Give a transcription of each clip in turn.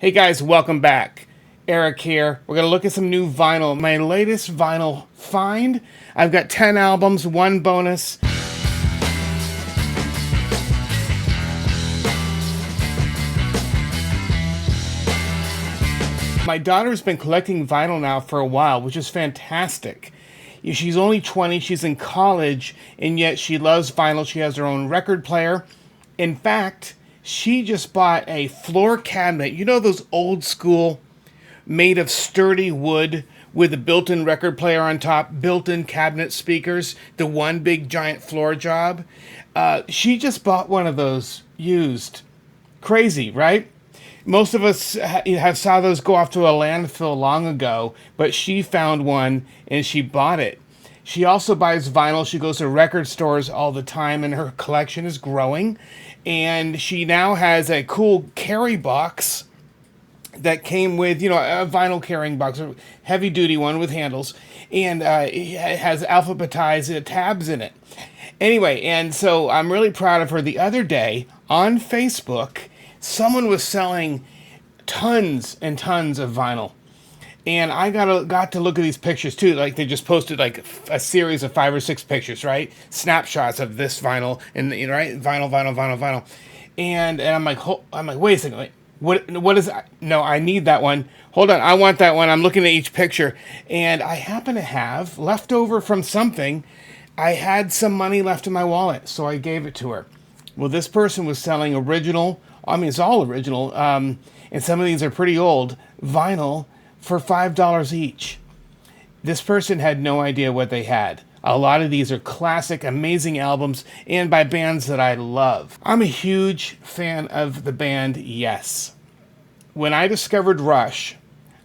Hey guys, welcome back. Eric here. We're going to look at some new vinyl. My latest vinyl find. I've got 10 albums, one bonus. My daughter's been collecting vinyl now for a while, which is fantastic. She's only 20, she's in college, and yet she loves vinyl. She has her own record player. In fact, she just bought a floor cabinet. You know those old school, made of sturdy wood with a built-in record player on top, built-in cabinet speakers, the one big giant floor job? She just bought one of those used. Crazy, right? Most of us have saw those go off to a landfill long ago, but she found one and she bought it. She also buys vinyl. She goes to record stores all the time, and her collection is growing. And she now has a cool carry box that came with, a vinyl carrying box, a heavy-duty one with handles, and it has alphabetized tabs in it. Anyway, and so I'm really proud of her. The other day on Facebook, someone was selling tons and tons of vinyl. And I got to look at these pictures too. Like they just posted like a series of 5 or 6 pictures, right? Snapshots of this vinyl and right, vinyl. And I'm like, wait a second, wait. What is that? No, I need that one. Hold on, I want that one. I'm looking at each picture, and I happen to have leftover from something. I had some money left in my wallet, so I gave it to her. Well, this person was selling original. I mean, it's all original, and some of these are pretty old vinyl for $5 each. This person had no idea what they had. A lot of these are classic, amazing albums, and by bands that I love. I'm a huge fan of the band Yes. When I discovered Rush,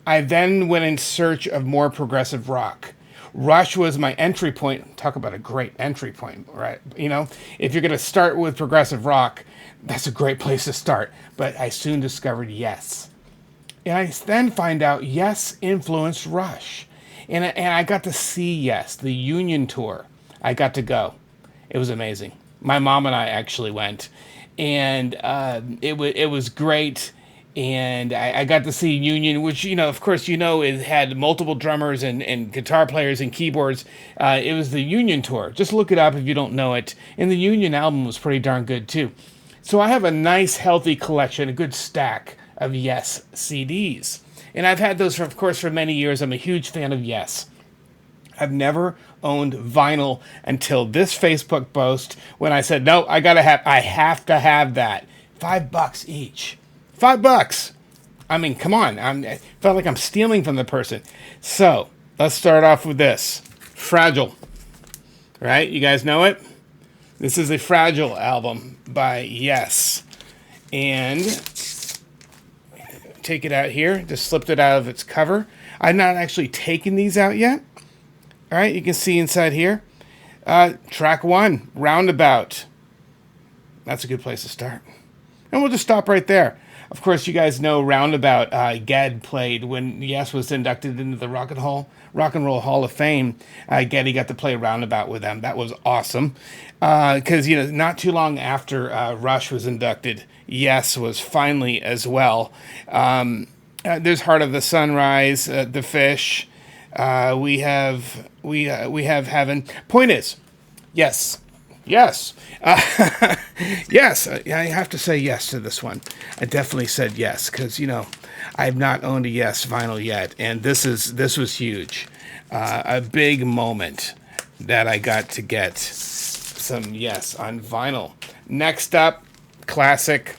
I then went in search of more progressive rock. Rush was my entry point. Talk about a great entry point, right? If you're going to start with progressive rock, that's a great place to start. But I soon discovered Yes. And I then find out Yes influenced Rush. And I got to see Yes, the Union tour. I got to go. It was amazing. My mom and I actually went. And it was great. And I got to see Union, which, of course, it had multiple drummers and guitar players and keyboards. It was the Union tour. Just look it up if you don't know it. And the Union album was pretty darn good, too. So I have a nice, healthy collection, a good stack of Yes CDs. And I've had those, for many years. I'm a huge fan of Yes. I've never owned vinyl until this Facebook post when I said, no, I have to have that. $5 each. $5. I mean, come on. I felt like I'm stealing from the person. So let's start off with this. Fragile. Right? You guys know it? This is a Fragile album by Yes. And take it out here. Just slipped it out of its cover. I've not actually taken these out yet. All right, you can see inside here. Track 1, Roundabout. That's a good place to start. And we'll just stop right there. Of course, you guys know Roundabout. Ged played when Yes was inducted into the Rock and Roll Hall of Fame. Geddy got to play Roundabout with them. That was awesome. Because, not too long after Rush was inducted, Yes was finally as well. There's Heart of the Sunrise, The Fish. We have Heaven. Point is, yes. Yes. Yes. I have to say yes to this one. I definitely said yes because, I have not owned a Yes vinyl yet. And this was huge. A big moment that I got to get some Yes on vinyl. Next up, classic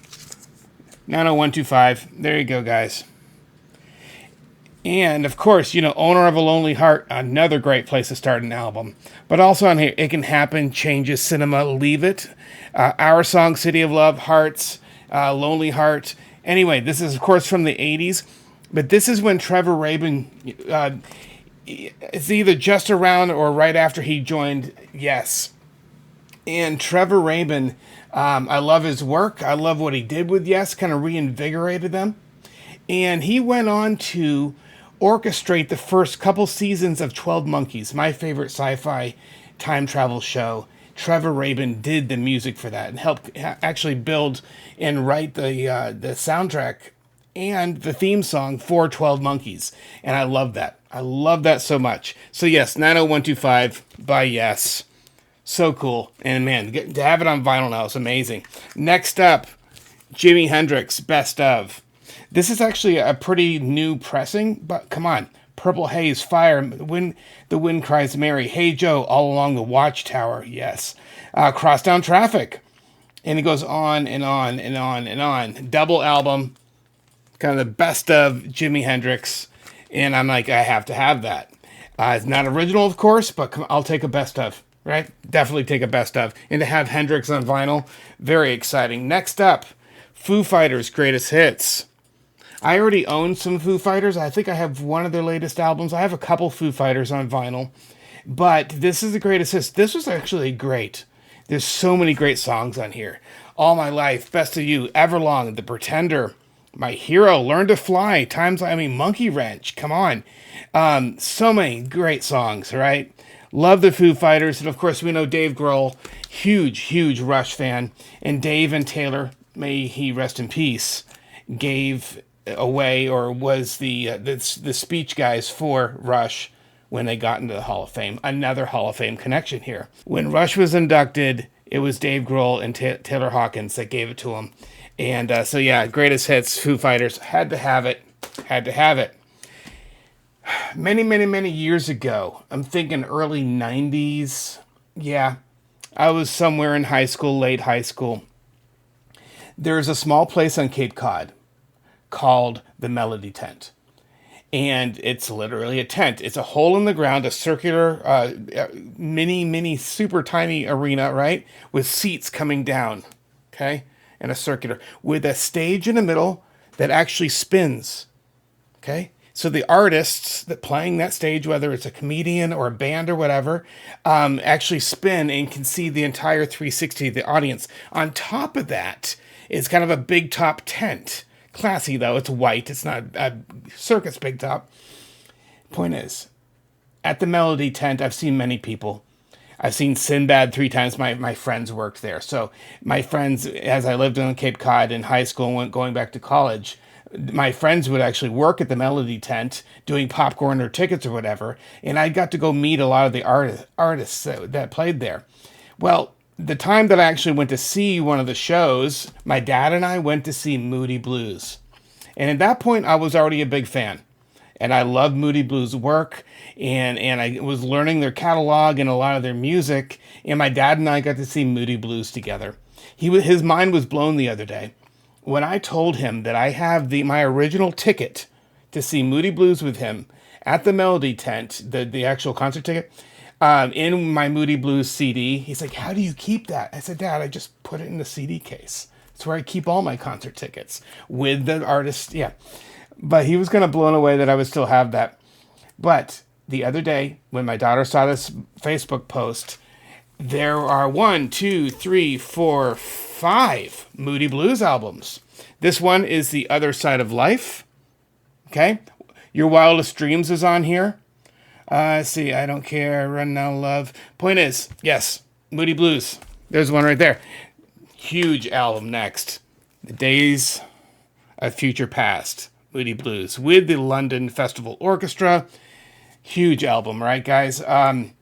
90125. There you go, guys. And, of course, Owner of a Lonely Heart, another great place to start an album. But also on here, It Can Happen, Changes Cinema, Leave It, Our Song, City of Love, Hearts, Lonely Heart. Anyway, this is, of course, from the 80s. But this is when Trevor Rabin, it's either just around or right after he joined Yes. And Trevor Rabin, I love his work. I love what he did with Yes, kind of reinvigorated them. And he went on to orchestrate the first couple seasons of 12 Monkeys, my favorite sci-fi time travel show. Trevor Rabin did the music for that and helped actually build and write the soundtrack and the theme song for 12 Monkeys. And I love that. I love that so much. So yes, 90125 by Yes. So cool. And man, to have it on vinyl now is amazing. Next up, Jimi Hendrix, Best Of. This is actually a pretty new pressing, but come on. Purple Haze, Fire, the Wind Cries Mary, Hey Joe, All Along the Watchtower, yes. Crosstown Traffic. And it goes on and on and on and on. Double album, kind of the best of Jimi Hendrix. And I'm like, I have to have that. It's not original, of course, but I'll take a best of, right? Definitely take a best of. And to have Hendrix on vinyl, very exciting. Next up, Foo Fighters' Greatest Hits. I already own some Foo Fighters. I think I have one of their latest albums. I have a couple Foo Fighters on vinyl. But this is the greatest hits. This was actually great. There's so many great songs on here. All My Life, Best of You, Everlong, The Pretender, My Hero, Learn to Fly, Monkey Wrench, come on. So many great songs, right? Love the Foo Fighters. And of course, we know Dave Grohl, huge Rush fan. And Dave and Taylor, may he rest in peace, gave away or was the speech guys for Rush when they got into the Hall of Fame. Another Hall of Fame connection here. When Rush was inducted, it was Dave Grohl and Taylor Hawkins that gave it to him. And so yeah, greatest hits, Foo Fighters. Had to have it. Many years ago, I'm thinking early 90s. Yeah, I was somewhere in high school, late high school. There's a small place on Cape Cod called the Melody Tent. And it's literally a tent. It's a hole in the ground, a circular, mini, super tiny arena, right? With seats coming down, okay? And a circular. With a stage in the middle that actually spins, okay? So the artists that playing that stage, whether it's a comedian or a band or whatever, actually spin and can see the entire 360 of the audience. On top of that is kind of a big top tent. Classy, though. It's white. It's not a circus big top. Point is, at the Melody Tent, I've seen many people. I've seen Sinbad 3 times. My friends worked there. So my friends, as I lived on Cape Cod in high school and going back to college, my friends would actually work at the Melody Tent doing popcorn or tickets or whatever. And I got to go meet a lot of the artists that played there. Well, the time that I actually went to see one of the shows, my dad and I went to see Moody Blues. And at that point, I was already a big fan. And I loved Moody Blues' work. And I was learning their catalog and a lot of their music. And my dad and I got to see Moody Blues together. His mind was blown the other day when I told him that I have my original ticket to see Moody Blues with him at the Melody Tent, the actual concert ticket, in my Moody Blues CD. He's like, how do you keep that? I said, Dad, I just put it in the CD case. It's where I keep all my concert tickets with the artist. Yeah. But he was kind of blown away that I would still have that. But the other day, when my daughter saw this Facebook post, there are 1, 2, 3, 4, 5 Moody Blues albums. This one is The Other Side of Life. Okay. Your Wildest Dreams is on here. See, I Don't Care, Run Now Love. Point is, yes, Moody Blues. There's one right there. Huge album next. The Days of Future Past, Moody Blues, with the London Festival Orchestra. Huge album, right, guys? The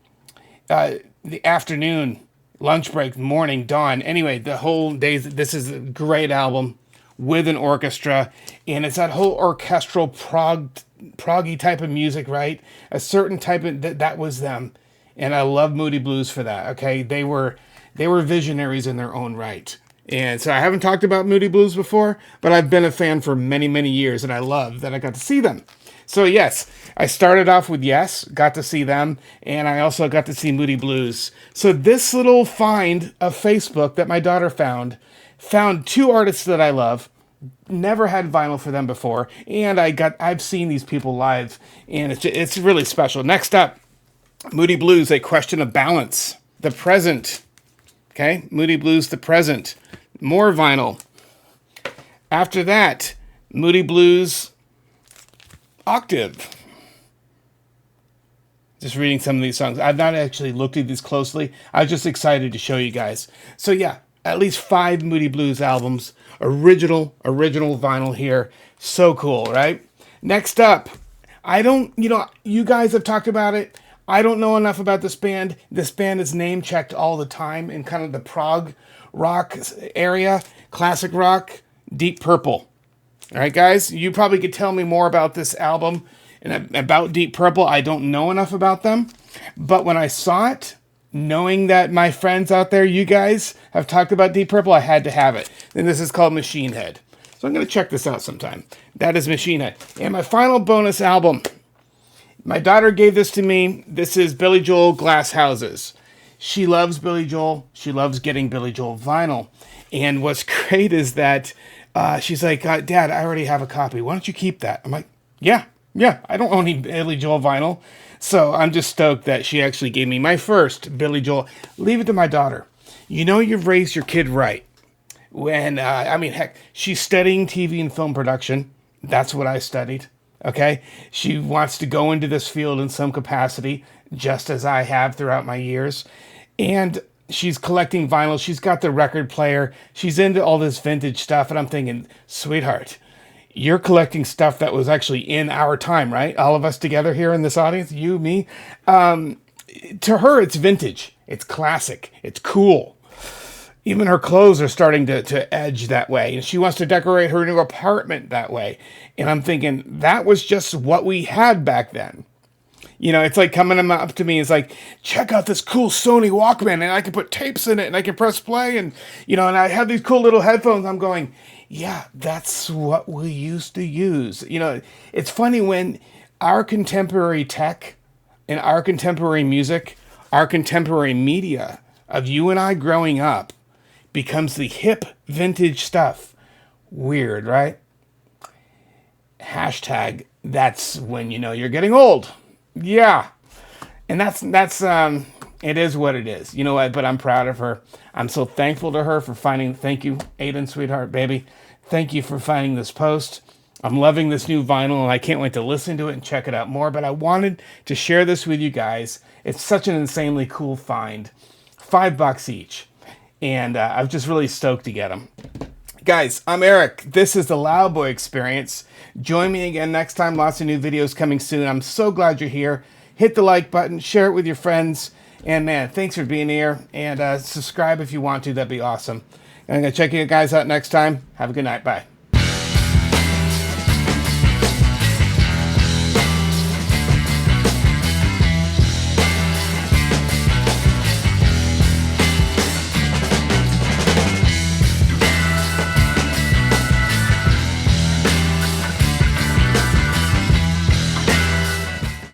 Afternoon, Lunch Break, Morning, Dawn. Anyway, the whole days. This is a great album with an orchestra, and it's that whole orchestral proggy type of music, right? A certain type of that was them, and I love Moody Blues for that. Okay, they were visionaries in their own right, and so I haven't talked about Moody Blues before, but I've been a fan for many years, and I love that I got to see them. So yes, I started off with Yes, got to see them, and I also got to see Moody Blues. So this little find of Facebook that my daughter found 2 artists that I love. Never had vinyl for them before, and I've seen these people live, and it's really special. Next up, Moody Blues, A Question of Balance, The Present. Okay, Moody Blues, The Present. More vinyl. After that, Moody Blues, Octave. Just reading some of these songs. I've not actually looked at these closely. I was just excited to show you guys. So yeah, at least 5 Moody Blues albums. Original vinyl here. So cool, right? Next up, I don't, you guys have talked about it. I don't know enough about this band. This band is name checked all the time in kind of the prog rock area, classic rock, Deep Purple. All right, guys, you probably could tell me more about this album and about Deep Purple. I don't know enough about them, but when I saw it, knowing that my friends out there, you guys have talked about Deep Purple, I had to have it. And this is called Machine Head. So I'm going to check this out sometime. That is Machine Head. And my final bonus album, my daughter gave this to me. This is Billy Joel, Glass Houses. She loves Billy Joel. She loves getting Billy Joel vinyl. And what's great is that she's like, Dad, I already have a copy. Why don't you keep that? I'm like, yeah, I don't own any Billy Joel vinyl. So I'm just stoked that she actually gave me my first Billy Joel. Leave it to my daughter. You know you've raised your kid right. When, heck, she's studying TV and film production. That's what I studied, okay? She wants to go into this field in some capacity, just as I have throughout my years. And she's collecting vinyl. She's got the record player. She's into all this vintage stuff. And I'm thinking, sweetheart, you're collecting stuff that was actually in our time, right? All of us together here in this audience, you, me. To her, it's vintage. It's classic. It's cool. Even her clothes are starting to edge that way. And she wants to decorate her new apartment that way. And I'm thinking, that was just what we had back then. It's like coming up to me. It's like, check out this cool Sony Walkman. And I can put tapes in it. And I can press play. And, and I have these cool little headphones. I'm going, yeah, that's what we used to use. It's funny when our contemporary tech and our contemporary music, our contemporary media of you and I growing up becomes the hip vintage stuff. Weird, right? Hashtag, that's when you know you're getting old. Yeah. And that's it is what it is. You know what? But I'm proud of her. I'm so thankful to her for finding, thank you, Aiden, sweetheart, baby. Thank you for finding this post. I'm loving this new vinyl and I can't wait to listen to it and check it out more. But I wanted to share this with you guys. It's such an insanely cool find. $5 each. And I'm just really stoked to get them. Guys, I'm Eric. This is the Loudboy Experience. Join me again next time. Lots of new videos coming soon. I'm so glad you're here. Hit the like button. Share it with your friends. And man, thanks for being here. And subscribe if you want to. That'd be awesome. I'm going to check you guys out next time. Have a good night. Bye.